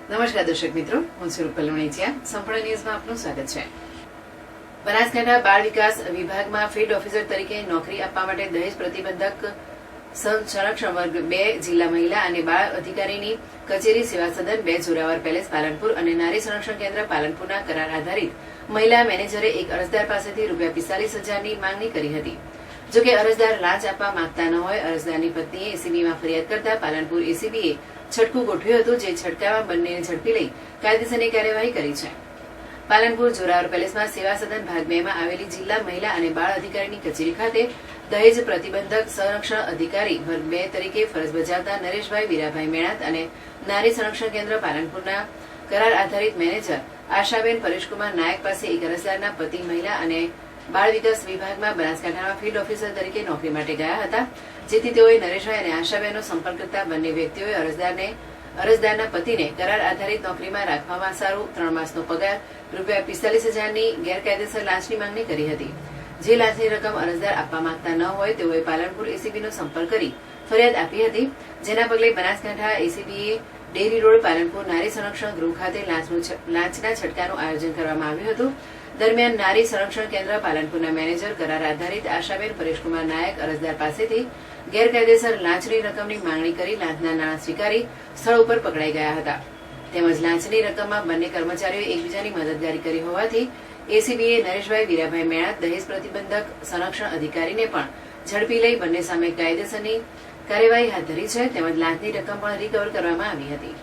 નમસ્કાર દર્શક મિત્રો, હું છું રૂપલ વણેચિયા. સંપૂર્ણ ન્યૂઝમાં આપનું સ્વાગત છે. બનાસકાંઠા બાળ વિકાસ વિભાગમાં ફિલ્ડ ઓફિસર તરીકે નોકરી આપવા માટે દહેજ પ્રતિબંધક સંરક્ષણ વર્ગ 2 જિલ્લા મહિલા અને બાળ અધિકારીની કચેરી સેવા સદન 2 જોરાવર પેલેસ પાલનપુર અને નારી સંરક્ષણ કેન્દ્ર પાલનપુરના કરાર આધારિત મહિલા મેનેજરે એક અરજદાર પાસેથી ₹45,000ની માંગણી કરી હતી. જોકે અરજદાર લાંચ આપવા માંગતા ન હોય અરજદારની પત્નીએ એસીબીમાં ફરિયાદ કરતા પાલનપુર એસીબીએ છટકું ગોઠવ્યું હતું, જે છટકામાં બંનેને ઝડપી લઈ કાયદેસરની કાર્યવાહી કરી છે. પાલનપુર જોરાવર પેલેસમાં સેવા સદન ભાગ 2 માં આવેલી જિલ્લા મહિલા અને બાળ અધિકારીની કચેરી ખાતે દહેજ પ્રતિબંધક સંરક્ષણ અધિકારી વર્ગ 2 તરીકે ફરજ બજાવતા નરેશભાઈ વીરાભાઈ મેણાત અને નારી સંરક્ષણ કેન્દ્ર પાલનપુરના કરાર આધારિત મેનેજર આશાબેન પરેશકુમાર નાયક પાસે એક અરજદારના પતિ મહિલા અને બાળ વિકાસ વિભાગમાં બનાસકાંઠામાં ફિલ્ડ ઓફિસર તરીકે નોકરી માટે ગયા હતા, જેથી તેઓએ નરેશભાઈ અને આશાબેનનો સંપર્ક કરતા બંને વ્યક્તિઓએ અરજદારના પતિને કરાર આધારિત નોકરીમાં રાખવામાં સારું 3 માસનો પગાર ₹45,000ની ગેરકાયદેસર લાંચની માંગણી કરી હતી. જે લાંચની રકમ અરજદાર આપવા માંગતા ન હોય તેઓએ પાલનપુર એસીબીનો સંપર્ક કરી ફરિયાદ આપી હતી, જેના પગલે બનાસકાંઠા એસીબીએ ડેરી રોડ પાલનપુર નારી સંરક્ષણ ગૃહ ખાતે લાંચના છટકાનું આયોજન કરવામાં આવ્યું હતું. દરમિયાન નારી સંરક્ષણ કેન્દ્ર પાલનપુરના મેનેજર કરાર આધારિત આશાબેન પરેશકુમાર નાયક અરજદાર પાસેથી ગેરકાયદેસર લાંચની રકમની માંગણી કરી લાંચના નાણાં સ્વીકારી સ્થળ ઉપર પકડાઈ ગયા હતા. તેમજ લાંચની રકમમાં બંને કર્મચારીઓએ એકબીજાની મદદગારી કરી હોવાથી એસીબીએ નરેશભાઈ વીરાભાઈ મેણાત દહેજ પ્રતિબંધક સંરક્ષણ અધિકારીને પણ ઝડપી લઈ બંને સામે કાયદેસરની કાર્યવાહી હાથ ધરી છે. તેમજ લાંચની રકમ પણ રિકવર કરવામાં આવી હતી.